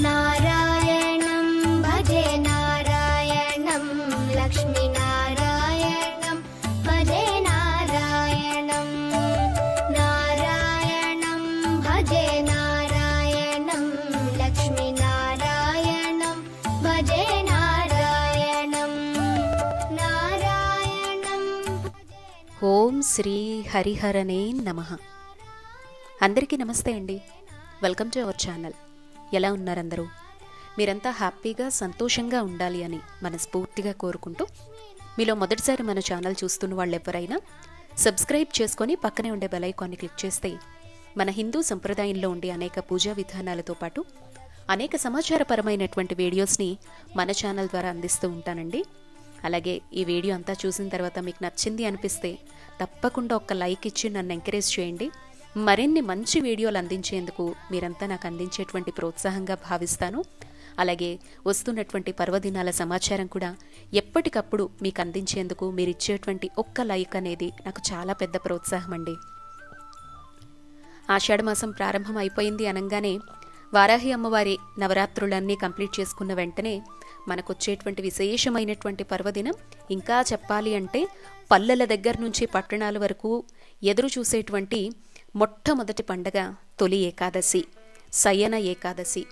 నారాయణం భజే నారాయణం లక్ష్మీనారాయణం భజే నారాయణం నారాయణం భజే నారాయణం లక్ష్మీనారాయణం భజే నారాయణం నారాయణం. ఓం శ్రీ హరిహరనే నమః. అందరికీ నమస్తే అండి. Welcome to our channel. ఎలా ఉన్నారందరూ? మీరంతా హ్యాపీగా సంతోషంగా ఉండాలి అని మనస్ఫూర్తిగా కోరుకుంటూ, మీలో మొదటిసారి మన ఛానల్ చూస్తున్న వాళ్ళు ఎవరైనా సబ్స్క్రైబ్ చేసుకొని పక్కనే ఉండే బెల్ ఐకాన్ని క్లిక్ చేస్తే మన హిందూ సంప్రదాయంలో ఉండే అనేక పూజా విధానాలతో పాటు అనేక సమాచారపరమైనటువంటి వీడియోస్ని మన ఛానల్ ద్వారా అందిస్తూ ఉంటానండి. అలాగే ఈ వీడియో అంతా చూసిన తర్వాత మీకు నచ్చింది అనిపిస్తే తప్పకుండా ఒక లైక్ ఇచ్చి నన్ను ఎంకరేజ్ చేయండి. మరిన్ని మంచి వీడియోలు అందించేందుకు మీరంతా నాకు అందించేటువంటి ప్రోత్సాహంగా భావిస్తాను. అలాగే వస్తున్నటువంటి పర్వదినాల సమాచారం కూడా ఎప్పటికప్పుడు మీకు అందించేందుకు మీరు ఇచ్చేటువంటి ఒక్క లైక్ అనేది నాకు చాలా పెద్ద ప్రోత్సాహం అండి. ఆషాఢమాసం ప్రారంభం అయిపోయింది అనగానే వారాహి అమ్మవారి నవరాత్రులన్నీ కంప్లీట్ చేసుకున్న వెంటనే మనకొచ్చేటువంటి విశేషమైనటువంటి పర్వదినం, ఇంకా చెప్పాలి అంటే పల్లెల దగ్గర నుంచి పట్టణాల వరకు ఎదురు చూసేటువంటి మొట్టమొదటి పండగ తొలి ఏకాదశి, శయన ఏకాదశి.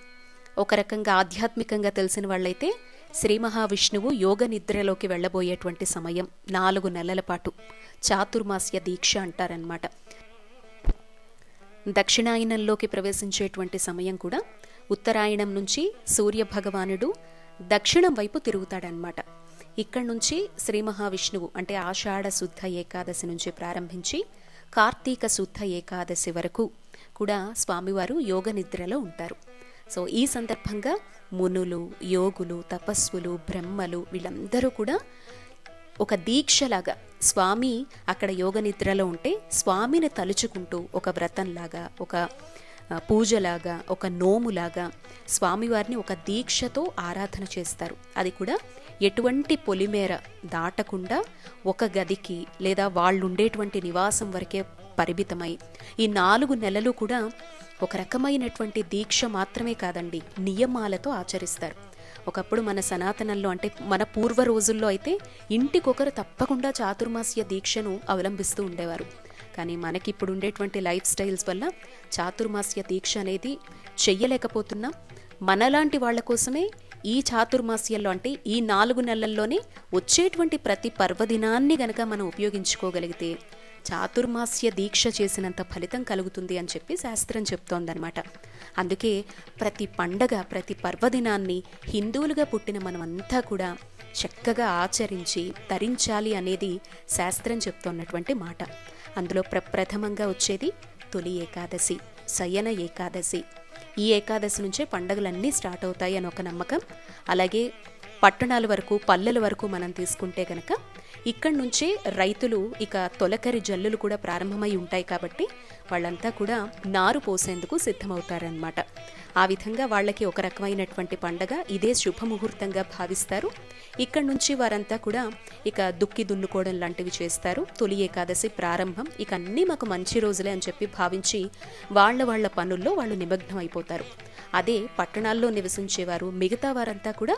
ఒక రకంగా ఆధ్యాత్మికంగా తెలిసిన వాళ్ళైతే శ్రీ మహావిష్ణువు యోగ నిద్రలోకి వెళ్ళబోయేటువంటి సమయం, 4 నెలల పాటు చాతుర్మాస్య దీక్ష అంటారనమాట. దక్షిణాయనంలోకి ప్రవేశించేటువంటి సమయం కూడా ఉత్తరాయణం నుంచి సూర్య భగవానుడు దక్షిణం వైపు తిరుగుతాడనమాట. ఇక్కడి నుంచి శ్రీ మహావిష్ణువు అంటే ఆషాఢ శుద్ధ ఏకాదశి నుంచి ప్రారంభించి కార్తీక శుద్ధ ఏకాదశి వరకు కూడా స్వామివారు యోగ నిద్రలో ఉంటారు. సో ఈ సందర్భంగా మునులు, యోగులు, తపస్సులు, బ్రహ్మలు వీళ్ళందరూ కూడా ఒక దీక్షలాగా స్వామి అక్కడ యోగ నిద్రలో ఉంటే స్వామిని తలుచుకుంటూ ఒక వ్రతంలాగా, ఒక పూజలాగా, ఒక నోములాగా స్వామివారిని ఒక దీక్షతో ఆరాధన చేస్తారు. అది కూడా ఎటువంటి పొలిమేర దాటకుండా ఒక గదికి లేదా వాళ్ళు ఉండేటువంటి నివాసం వరకే పరిమితమై ఈ 4 నెలలు కూడా ఒక రకమైనటువంటి దీక్ష మాత్రమే కాదండి, నియమాలతో ఆచరిస్తారు. ఒకప్పుడు మన సనాతనంలో అంటే మన పూర్వ రోజుల్లో అయితే ఇంటికొకరు తప్పకుండా చాతుర్మాస్య దీక్షను అవలంబిస్తూ ఉండేవారు. కానీ మనకి ఇప్పుడు ఉండేటువంటి లైఫ్ స్టైల్స్ వల్ల చాతుర్మాస్య దీక్ష అనేది చెయ్యలేకపోతున్నాం. మనలాంటి వాళ్ళ కోసమే ఈ చాతుర్మాస్యంలో అంటే ఈ 4 నెలల్లోనే వచ్చేటువంటి ప్రతి పర్వదినాన్ని గనక మనం ఉపయోగించుకోగలిగితే చాతుర్మాస్య దీక్ష చేసినంత ఫలితం కలుగుతుంది అని చెప్పి శాస్త్రం చెప్తోందనమాట. అందుకే ప్రతి పండగ, ప్రతి పర్వదినాన్ని హిందువులుగా పుట్టిన మనమంతా కూడా చక్కగా ఆచరించి తరించాలి అనేది శాస్త్రం చెప్తున్నటువంటి మాట. అందులో ప్రప్రథమంగా వచ్చేది తొలి ఏకాదశి, శయన ఏకాదశి. ఈ ఏకాదశి నుంచే పండగలన్నీ స్టార్ట్ అవుతాయి అని ఒక నమ్మకం. అలాగే పట్టణాల వరకు, పల్లెల వరకు మనం తీసుకుంటే కనుక ఇక్కడి నుంచే రైతులు ఇక తొలకరి జల్లులు కూడా ప్రారంభమై ఉంటాయి కాబట్టి వాళ్ళంతా కూడా నారు పోసేందుకు సిద్ధమవుతారనమాట. ఆ విధంగా వాళ్ళకి ఒక రకమైనటువంటి పండగ, ఇదే శుభముహూర్తంగా భావిస్తారు. ఇక్కడి నుంచి వారంతా కూడా ఇక దుక్కి దున్నుకోవడం లాంటివి చేస్తారు. తొలి ఏకాదశి ప్రారంభం, ఇక అన్నీ మాకు మంచి రోజులే అని చెప్పి భావించి వాళ్ళ పనుల్లో వాళ్ళు నిమగ్నం అయిపోతారు. అదే పట్టణాల్లో నివసించేవారు మిగతా వారంతా కూడా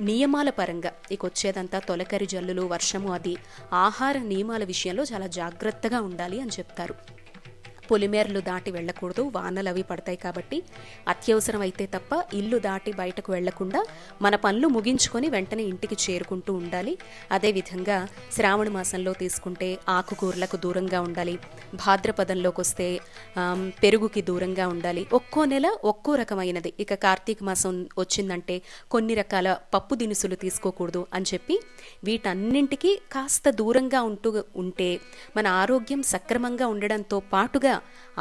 నియమాల పరంగా ఇక వచ్చేదంతా తొలకరి జల్లులు, వర్షము, అది ఆహార నియమాల విషయంలో చాలా జాగ్రత్తగా ఉండాలి అని చెప్తారు. పొలిమేరలు దాటి వెళ్ళకూడదు, వానలు అవి పడతాయి కాబట్టి అత్యవసరం అయితే తప్ప ఇల్లు దాటి బయటకు వెళ్లకుండా మన పనులు ముగించుకొని వెంటనే ఇంటికి చేరుకుంటూ ఉండాలి. అదేవిధంగా శ్రావణ మాసంలో తీసుకుంటే ఆకుకూరలకు దూరంగా ఉండాలి. భాద్రపదంలోకి వస్తే పెరుగుకి దూరంగా ఉండాలి. ఒక్కో నెల ఒక్కో రకమైనది. ఇక కార్తీక మాసం వచ్చిందంటే కొన్ని రకాల పప్పు దినుసులు తీసుకోకూడదు అని చెప్పి వీటన్నింటికి కాస్త దూరంగా ఉంటే మన ఆరోగ్యం సక్రమంగా ఉండడంతో పాటుగా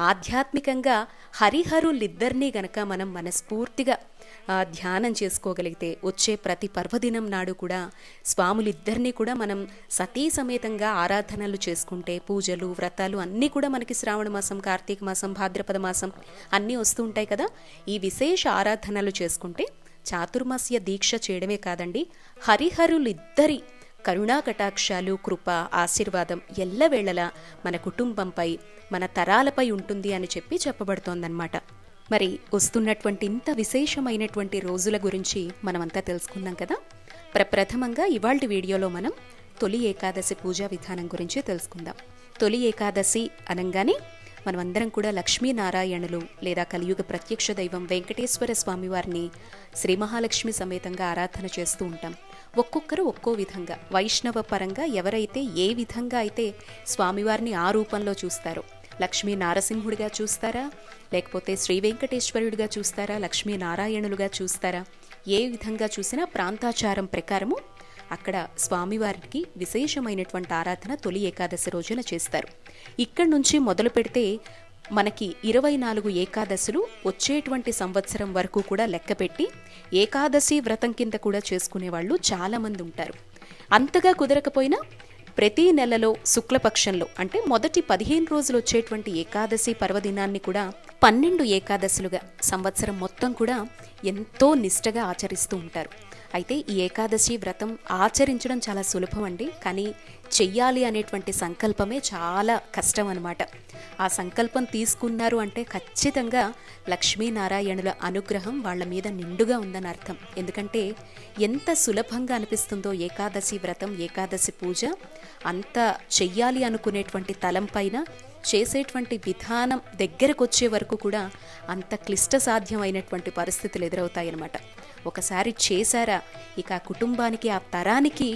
ఆధ్యాత్మికంగా హరిహరులిద్దరినీ గనక మనం మనస్ఫూర్తిగా ధ్యానం చేసుకోగలిగితే వచ్చే ప్రతి పర్వదినం నాడు కూడా స్వాములిద్దరినీ కూడా మనం సతీ సమేతంగా ఆరాధనలు చేసుకుంటే, పూజలు, వ్రతాలు అన్నీ కూడా మనకి శ్రావణ మాసం, కార్తీక మాసం, భాద్రపద మాసం అన్నీ వస్తూ ఉంటాయి కదా. ఈ విశేష ఆరాధనలు చేసుకుంటే చాతుర్మాస్య దీక్ష చేయడమే కాదండి, హరిహరులిద్దరి కరుణా కటాక్షాలు, కృప, ఆశీర్వాదం ఎల్లవేళలా మన కుటుంబంపై, మన తరాలపై ఉంటుంది అని చెప్పి చెప్పబడుతోందన్నమాట. మరి వస్తున్నటువంటి ఇంత విశేషమైనటువంటి రోజుల గురించి మనమంతా తెలుసుకున్నాం కదా. ప్రప్రథమంగా ఇవాల్టి వీడియోలో మనం తొలి ఏకాదశి పూజా విధానం గురించి తెలుసుకుందాం. తొలి ఏకాదశి అనగానే మనమందరం కూడా లక్ష్మీనారాయణులు లేదా కలియుగ ప్రత్యక్ష దైవం వెంకటేశ్వర స్వామి వారిని శ్రీ మహాలక్ష్మి సమేతంగా ఆరాధన చేస్తూ ఉంటాం. ఒక్కొక్కరు ఒక్కో విధంగా, వైష్ణవ పరంగా ఎవరైతే ఏ విధంగా అయితే స్వామివారిని ఆ రూపంలో చూస్తారో, లక్ష్మీ నారసింహుడిగా చూస్తారా, లేకపోతే శ్రీ వెంకటేశ్వరుడిగా చూస్తారా, లక్ష్మీనారాయణులుగా చూస్తారా, ఏ విధంగా చూసినా ప్రాంతాచారం ప్రకారము అక్కడ స్వామివారికి విశేషమైనటువంటి ఆరాధన తొలి ఏకాదశి రోజున చేస్తారు. ఇక్కడి నుంచి మొదలు పెడితే మనకి 24 ఏకాదశులు వచ్చేటువంటి సంవత్సరం వరకు కూడా లెక్కపెట్టి ఏకాదశి వ్రతం కింద కూడా చేసుకునే వాళ్ళు చాలామంది ఉంటారు. అంతగా కుదరకపోయినా ప్రతి నెలలో శుక్లపక్షంలో అంటే మొదటి 15 రోజులు వచ్చేటువంటి ఏకాదశి పర్వదినాన్ని కూడా 12 ఏకాదశులుగా సంవత్సరం మొత్తం కూడా ఎంతో నిష్టగా ఆచరిస్తూ ఉంటారు. అయితే ఈ ఏకాదశి వ్రతం ఆచరించడం చాలా సులభం అండి, కానీ చెయ్యాలి అనేటువంటి సంకల్పమే చాలా కష్టం అన్నమాట. ఆ సంకల్పం తీసుకున్నారు అంటే ఖచ్చితంగా లక్ష్మీనారాయణుల అనుగ్రహం వాళ్ళ మీద నిండుగా ఉందని అర్థం. ఎందుకంటే ఎంత సులభంగా అనిపిస్తుందో ఏకాదశి వ్రతం, ఏకాదశి పూజ, అంత చెయ్యాలి అనుకునేటువంటి తలంపైన చేసేటువంటి విధానం దగ్గరకు వచ్చే వరకు కూడా అంత క్లిష్ట సాధ్యమైనటువంటి పరిస్థితులు ఎదురవుతాయన్నమాట. ఒకసారి చేశారా ఇక ఆ కుటుంబానికి, ఆ తరానికి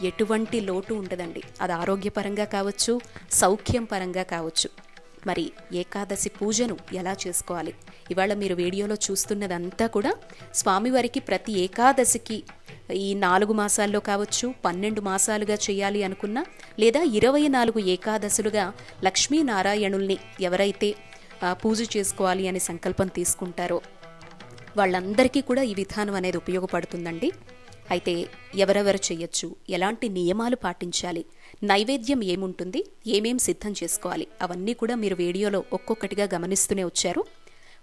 ఎటువంటి లోటు ఉండదండి. అది ఆరోగ్యపరంగా కావచ్చు, సౌఖ్యం పరంగా కావచ్చు. మరి ఏకాదశి పూజను ఎలా చేసుకోవాలి? ఇవాళ మీరు వీడియోలో చూస్తున్నదంతా కూడా స్వామివారికి ప్రతి ఏకాదశికి ఈ 4 మాసాల్లో కావచ్చు, 12 మాసాలుగా చేయాలి అనుకున్నా, లేదా 24 ఏకాదశులుగా లక్ష్మీనారాయణుల్ని ఎవరైతే పూజ చేసుకోవాలి అని సంకల్పం తీసుకుంటారో వాళ్ళందరికీ కూడా ఈ విధానం అనేది ఉపయోగపడుతుందండి. అయితే ఎవరెవరు చేయొచ్చు, ఎలాంటి నియమాలు పాటించాలి, నైవేద్యం ఏముంటుంది, ఏమేం సిద్ధం చేసుకోవాలి, అవన్నీ కూడా మీరు వీడియోలో ఒక్కొక్కటిగా గమనిస్తూనే వచ్చారు.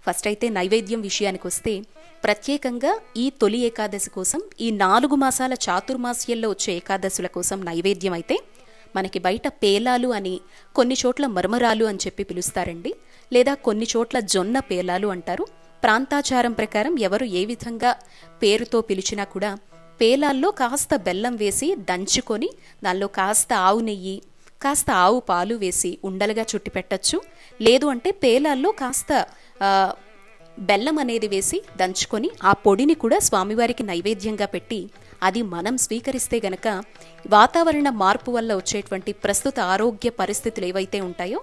ఫస్ట్ అయితే నైవేద్యం విషయానికి వస్తే, ప్రత్యేకంగా ఈ తొలి ఏకాదశి కోసం, ఈ 4 మాసాల చాతుర్మాస్యంలో వచ్చే ఏకాదశుల కోసం నైవేద్యం అయితే మనకి బయట పేలాలు అని, కొన్ని చోట్ల మరమరాలు అని చెప్పి పిలుస్తారండి, లేదా కొన్ని చోట్ల జొన్న పేలాలు అంటారు. ప్రాంతాచారం ప్రకారం ఎవరు ఏ విధంగా పేరుతో పిలిచినా కూడా పేలాల్లో కాస్త బెల్లం వేసి దంచుకొని దానిలో కాస్త ఆవు నెయ్యి, కాస్త ఆవు పాలు వేసి ఉండలుగా చుట్టి పెట్టచ్చు. లేదు అంటే పేలాల్లో కాస్త బెల్లం అనేది వేసి దంచుకొని ఆ పొడిని కూడా స్వామివారికి నైవేద్యంగా పెట్టి అది మనం స్వీకరిస్తే గనక వాతావరణ మార్పు వల్ల వచ్చేటువంటి ప్రస్తుత ఆరోగ్య పరిస్థితులు ఏవైతే ఉంటాయో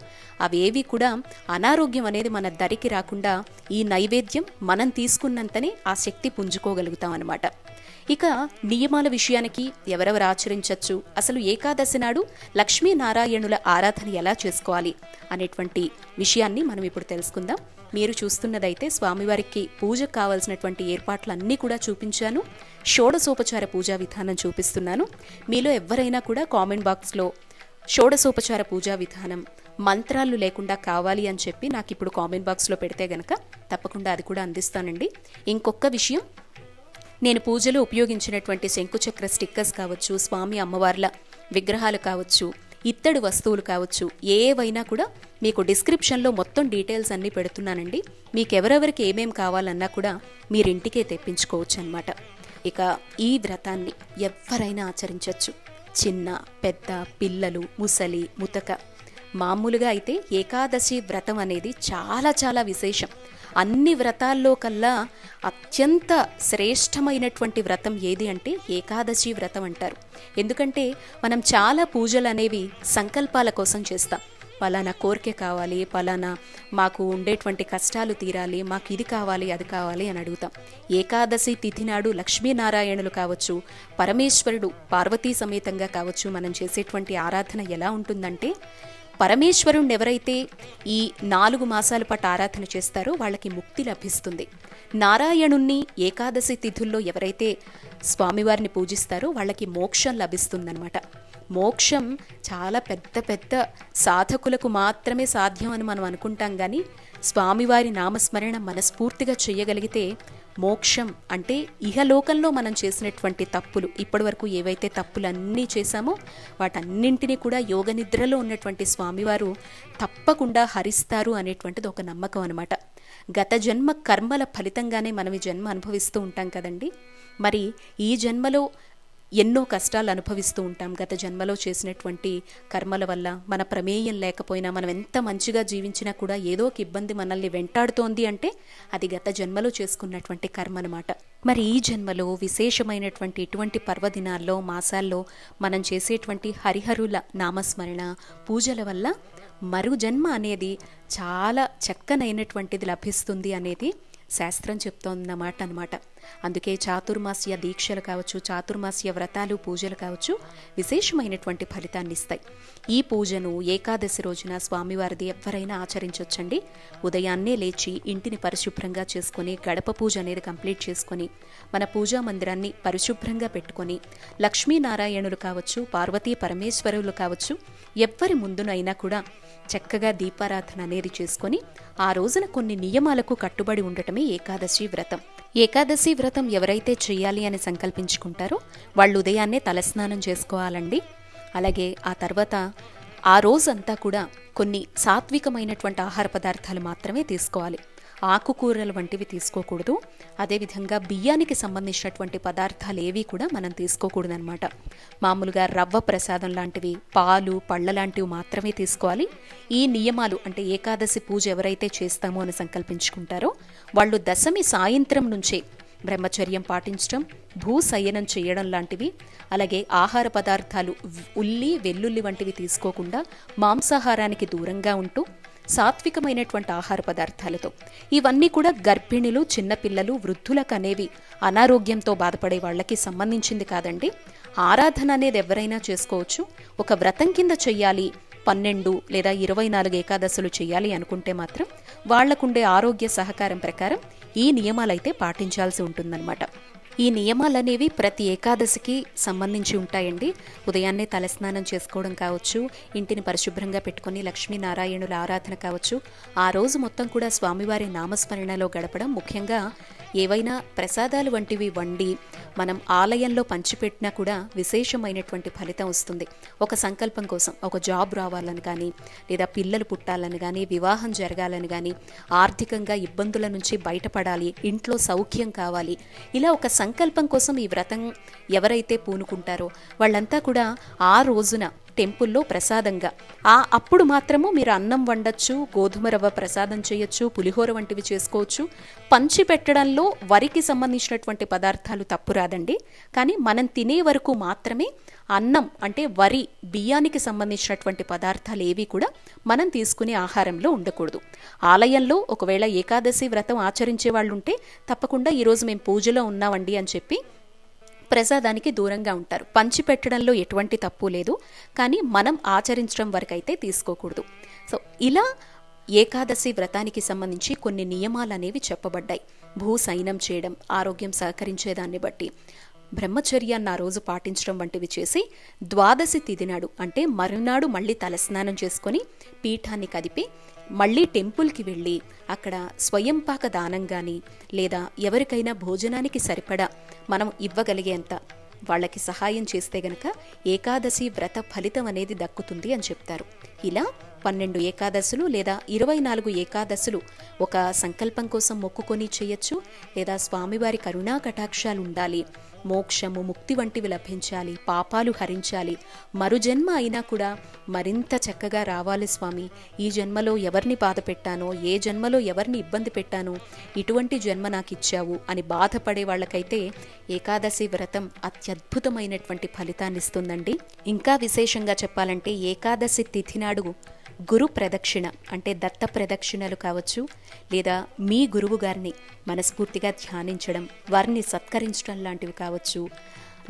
అవేవి కూడా అనారోగ్యం అనేది మన దరికి రాకుండా ఈ నైవేద్యం మనం తీసుకున్నంతనే ఆ శక్తి పుంజుకోగలుగుతాం అన్నమాట. ఇక నియమాల విషయానికి ఎవరెవరు ఆచరించవచ్చు, అసలు ఏకాదశి నాడు లక్ష్మీనారాయణుల ఆరాధన ఎలా చేసుకోవాలి అనేటువంటి విషయాన్ని మనం ఇప్పుడు తెలుసుకుందాం. మీరు చూస్తున్నదైతే స్వామివారికి పూజకు కావాల్సినటువంటి ఏర్పాట్లన్నీ కూడా చూపించాను. షోడశోపచార పూజా విధానం చూపిస్తున్నాను. మీలో ఎవరైనా కూడా కామెంట్ బాక్స్లో షోడశోపచార పూజా విధానం మంత్రాలు లేకుండా కావాలి అని చెప్పి నాకు ఇప్పుడు కామెంట్ బాక్స్లో పెడితే గనక తప్పకుండా అది కూడా అందిస్తానండి. ఇంకొక విషయం, నేను పూజలో ఉపయోగించినటువంటి శంకుచక్ర స్టిక్కర్స్ కావచ్చు, స్వామి అమ్మవార్ల విగ్రహాలు కావచ్చు, ఇత్తడి వస్తువులు కావచ్చు, ఏవైనా కూడా మీకు డిస్క్రిప్షన్లో మొత్తం డీటెయిల్స్ అన్నీ పెడుతున్నానండి. మీకు ఎవరెవరికి ఏమేం కావాలన్నా కూడా మీరింటికే తెప్పించుకోవచ్చు అన్నమాట. ఇక ఈ వ్రతాన్ని ఎవరైనా ఆచరించవచ్చు, చిన్న పెద్ద, పిల్లలు, ముసలి, ముతక. మామూలుగా అయితే ఏకాదశి వ్రతం అనేది చాలా చాలా విశేషం. అన్ని వ్రతాల్లో కల్లా అత్యంత శ్రేష్టమైనటువంటి వ్రతం ఏది అంటే ఏకాదశి వ్రతం అంటారు. ఎందుకంటే మనం చాలా పూజలు అనేవి సంకల్పాల కోసం చేస్తాం. పలానా కోరిక కావాలి, పలానా మాకు ఉండేటువంటి కష్టాలు తీరాలి, మాకు ఇది కావాలి, అది కావాలి అని అడుగుతాం. ఏకాదశి తిథి నాడు లక్ష్మీనారాయణులు కావచ్చు, పరమేశ్వరుడు పార్వతీ సమేతంగా కావచ్చు, మనం చేసేటువంటి ఆరాధన ఎలా ఉంటుందంటే, పరమేశ్వరుణ్ణి ఎవరైతే ఈ 4 మాసాల పాటు ఆరాధన చేస్తారో వాళ్ళకి ముక్తి లభిస్తుంది. నారాయణుణ్ణి ఏకాదశి తిథుల్లో ఎవరైతే స్వామివారిని పూజిస్తారో వాళ్ళకి మోక్షం లభిస్తుందన్నమాట. మోక్షం చాలా పెద్ద పెద్ద సాధకులకు మాత్రమే సాధ్యం అని మనం అనుకుంటాం, కానీ స్వామివారి నామస్మరణ మనస్ఫూర్తిగా చేయగలిగితే మోక్షం అంటే ఇహలోకంలో మనం చేసినటువంటి తప్పులు, ఇప్పటివరకు ఏవైతే తప్పులన్నీ చేశామో వాటన్నింటినీ కూడా యోగ నిద్రలో ఉన్నటువంటి స్వామివారు తప్పకుండా హరిస్తారు అనేటువంటిది ఒక నమ్మకం అనమాట. గత జన్మ కర్మల ఫలితంగానే మనం ఈ జన్మ అనుభవిస్తూ ఉంటాం కదండి. మరి ఈ జన్మలో ఎన్నో కష్టాలు అనుభవిస్తూ ఉంటాం. గత జన్మలో చేసినటువంటి కర్మల వల్ల మన ప్రమేయం లేకపోయినా, మనం ఎంత మంచిగా జీవించినా కూడా ఏదో ఒక ఇబ్బంది మనల్ని వెంటాడుతోంది అంటే అది గత జన్మలో చేసుకున్నటువంటి కర్మ అనమాట. మరి ఈ జన్మలో విశేషమైనటువంటి ఇటువంటి పర్వదినాల్లో, మాసాల్లో మనం చేసేటువంటి హరిహరుల నామస్మరణ, పూజల వల్ల మరు జన్మ అనేది చాలా చక్కనైనటువంటిది లభిస్తుంది అనేది శాస్త్రం చెప్తోందన్నమాట అనమాట. అందుకే చాతుర్మాస్య దీక్షలు కావచ్చు, చాతుర్మాస్య వ్రతాలు, పూజలు కావచ్చు విశేషమైనటువంటి ఫలితాన్ని ఇస్తాయి. ఈ పూజను ఏకాదశి రోజున స్వామివారిది ఎవరైనా ఆచరించవచ్చండి. ఉదయాన్నే లేచి ఇంటిని పరిశుభ్రంగా చేసుకొని, గడప పూజ అనేది కంప్లీట్ చేసుకొని, మన పూజా మందిరాన్ని పరిశుభ్రంగా పెట్టుకొని, లక్ష్మీనారాయణులు కావచ్చు, పార్వతీ పరమేశ్వరులు కావచ్చు, ఎవ్వరి ముందునైనా కూడా చక్కగా దీపారాధన అనేది చేసుకొని ఆ రోజున కొన్ని నియమాలకు కట్టుబడి ఉండటమే ఏకాదశి వ్రతం. ఏకాదశి వ్రతం ఎవరైతే చేయాలి అని సంకల్పించుకుంటారో వాళ్ళు ఉదయాన్నే తలస్నానం చేసుకోవాలండి. అలాగే ఆ తర్వాత ఆ రోజంతా కూడా కొన్ని సాత్వికమైనటువంటి ఆహార పదార్థాలు మాత్రమే తీసుకోవాలి. ఆకుకూరలు వంటివి తీసుకోకూడదు. అదేవిధంగా బియ్యానికి సంబంధించినటువంటి పదార్థాలు ఏవి కూడా మనం తీసుకోకూడదు అనమాట. మామూలుగా రవ్వ ప్రసాదం లాంటివి, పాలు, పళ్ళ లాంటివి మాత్రమే తీసుకోవాలి. ఈ నియమాలు అంటే ఏకాదశి పూజ ఎవరైతే చేస్తామో అని సంకల్పించుకుంటారో వాళ్ళు దశమి సాయంత్రం నుంచే బ్రహ్మచర్యం పాటించడం, భూశయనం చేయడం లాంటివి, అలాగే ఆహార పదార్థాలు ఉల్లి, వెల్లుల్లి వంటివి తీసుకోకుండా మాంసాహారానికి దూరంగా ఉంటూ సాత్వికమైనటువంటి ఆహార పదార్థాలతో, ఇవన్నీ కూడా గర్భిణులు, చిన్నపిల్లలు, వృద్ధులకు అనేవి అనారోగ్యంతో బాధపడే వాళ్ళకి సంబంధించింది కాదండి. ఆరాధన అనేది ఎవరైనా చేసుకోవచ్చు. ఒక వ్రతం కింద చెయ్యాలి, 12 లేదా 24 ఏకాదశులు చేయాలి అనుకుంటే మాత్రం వాళ్లకుండే ఆరోగ్య సహకారం ప్రకారం ఈ నియమాలైతే పాటించాల్సి ఉంటుందన్నమాట. ఈ నియమాలనేవి ప్రతి ఏకాదశికి సంబంధించి ఉంటాయండి. ఉదయాన్నే తలస్నానం చేసుకోవడం కావచ్చు, ఇంటిని పరిశుభ్రంగా పెట్టుకొని లక్ష్మీనారాయణుల ఆరాధన కావచ్చు, ఆ రోజు మొత్తం కూడా స్వామివారి నామస్మరణలో గడపడం, ముఖ్యంగా ఏవైనా ప్రసాదాలు వంటివి వండి మనం ఆలయంలో పంచిపెట్టినా కూడా విశేషమైనటువంటి ఫలితం వస్తుంది. ఒక సంకల్పం కోసం, ఒక జాబ్ రావాలని కానీ, లేదా పిల్లలు పుట్టాలని కానీ, వివాహం జరగాలని కానీ, ఆర్థికంగా ఇబ్బందుల నుంచి బయటపడాలి, ఇంట్లో సౌఖ్యం కావాలి, ఇలా ఒక సంకల్పం కోసం ఈ వ్రతం ఎవరైతే పూనుకుంటారో వాళ్ళంతా కూడా ఆ రోజున టెంపుల్లో ప్రసాదంగా అప్పుడు మాత్రము మీరు అన్నం వండొచ్చు, గోధుమ రవ్వ ప్రసాదం చేయొచ్చు, పులిహోర వంటివి చేసుకోవచ్చు. పంచి పెట్టడంలో వరికి సంబంధించినటువంటి పదార్థాలు తప్పు రాదండి. కానీ మనం తినే వరకు మాత్రమే అన్నం అంటే వరి, బియ్యానికి సంబంధించినటువంటి పదార్థాలు ఏవి కూడా మనం తీసుకునే ఆహారంలో ఉండకూడదు. ఆలయంలో ఒకవేళ ఏకాదశి వ్రతం ఆచరించే వాళ్ళు ఉంటే తప్పకుండా ఈరోజు మేము పూజలో ఉన్నామండి అని చెప్పి ప్రసాదానికి దూరంగా ఉంటారు. పంచిపెట్టడంలో ఎటువంటి తప్పు లేదు, కానీ మనం ఆచరించడం వరకైతే తీసుకోకూడదు. సో ఇలా ఏకాదశి వ్రతానికి సంబంధించి కొన్ని నియమాలు అనేవి చెప్పబడ్డాయి. భూశయనం చేయడం, ఆరోగ్యం సహకరించేదాన్ని బట్టి బ్రహ్మచర్యాన్ని ఆ రోజు పాటించడం వంటివి చేసి, ద్వాదశి తిథి నాడు అంటే మరునాడు మళ్ళీ తలస్నానం చేసుకొని పీఠాన్ని కదిపి మళ్ళీ టెంపుల్కి వెళ్ళి అక్కడ స్వయంపాక దానం కానీ, లేదా ఎవరికైనా భోజనానికి సరిపడా మనం ఇవ్వగలిగేంత వాళ్ళకి సహాయం చేస్తే గనక ఏకాదశి వ్రత ఫలితం అనేది దక్కుతుంది అని చెప్తారు. ఇలా 12 ఏకాదశులు లేదా 24 ఏకాదశులు ఒక సంకల్పం కోసం మొక్కుకొని చేయొచ్చు, లేదా స్వామివారి కరుణా కటాక్షాలు ఉండాలి, మోక్షము, ముక్తి వంటివి లభించాలి, పాపాలు హరించాలి, మరుజన్మ అయినా కూడా మరింత చక్కగా రావాలి స్వామి, ఈ జన్మలో ఎవరిని బాధ పెట్టానో, ఏ జన్మలో ఎవరిని ఇబ్బంది పెట్టానో, ఇటువంటి జన్మ నాకు ఇచ్చావు అని బాధపడే వాళ్ళకైతే ఏకాదశి వ్రతం అత్యద్భుతమైనటువంటి ఫలితాన్ని ఇస్తుందండి. ఇంకా విశేషంగా చెప్పాలంటే ఏకాదశి తిథి నాడు గురు ప్రదక్షిణ అంటే దత్త ప్రదక్షిణలు కావచ్చు, లేదా మీ గురువు గారిని మనస్ఫూర్తిగా ధ్యానించడం, వారిని సత్కరించడం లాంటివి కావచ్చు.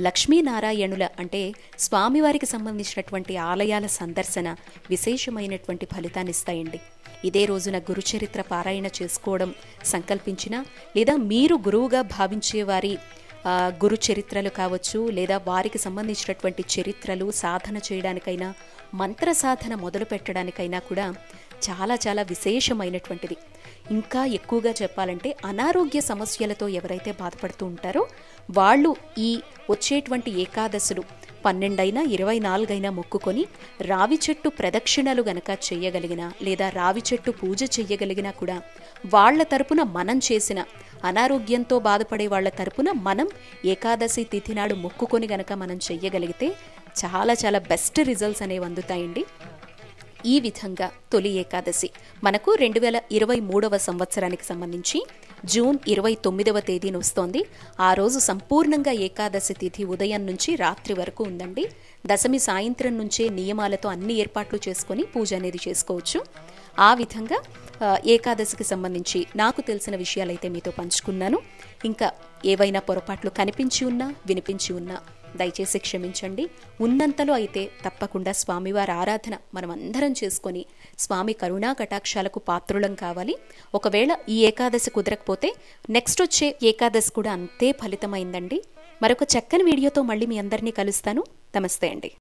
లక్ష్మీనారాయణుల అంటే స్వామివారికి సంబంధించినటువంటి ఆలయాల సందర్శన విశేషమైనటువంటి ఫలితాన్ని ఇస్తాయండి. ఇదే రోజున గురుచరిత్ర పారాయణ చేసుకోవడం సంకల్పించినా, లేదా మీరు గురువుగా భావించే వారి గురు చరిత్రలు కావచ్చు, లేదా వారికి సంబంధించినటువంటి చరిత్రలు సాధన చేయడానికైనా, మంత్ర సాధన మొదలు పెట్టడానికైనా కూడా చాలా చాలా విశేషమైనటువంటిది. ఇంకా ఎక్కువగా చెప్పాలంటే అనారోగ్య సమస్యలతో ఎవరైతే బాధపడుతూ ఉంటారో వాళ్ళు ఈ వచ్చేటువంటి ఏకాదశులు 12 అయినా 24 అయినా మొక్కుకొని రావి చెట్టు ప్రదక్షిణలు గనక చెయ్యగలిగినా లేదా రావి చెట్టు పూజ చెయ్యగలిగినా కూడా వాళ్ల తరపున మనం చేసిన అనారోగ్యంతో బాధపడే వాళ్ల తరపున మనం ఏకాదశి తిథి నాడు మొక్కుకొని గనక మనం చెయ్యగలిగితే చాలా చాలా బెస్ట్ రిజల్ట్స్ అనేవి అందుతాయండి. ఈ విధంగా తొలి ఏకాదశి మనకు 2023వ సంవత్సరానికి సంబంధించి జూన్ 29వ తేదీన వస్తోంది. ఆ రోజు సంపూర్ణంగా ఏకాదశి తిథి ఉదయం నుంచి రాత్రి వరకు ఉందండి. దశమి సాయంత్రం నుంచే నియమాలతో అన్ని ఏర్పాట్లు చేసుకొని పూజ అనేది చేసుకోవచ్చు. ఆ విధంగా ఏకాదశికి సంబంధించి నాకు తెలిసిన విషయాలైతే మీతో పంచుకున్నాను. ఇంకా ఏవైనా పొరపాట్లు కనిపించి ఉన్నా వినిపించి ఉన్నా దయచేసి క్షమించండి. ఉన్నంతలో అయితే తప్పకుండా స్వామివారి ఆరాధన మనం అందరం చేసుకొని స్వామి కరుణా కటాక్షాలకు పాత్రులం కావాలి. ఒకవేళ ఈ ఏకాదశి కుదరకపోతే నెక్స్ట్ వచ్చే ఏకాదశి కూడా అంతే ఫలితమైందండి. మరొక చక్కని వీడియోతో మళ్ళీ మీ అందరినీ కలుస్తాను. నమస్తే అండి.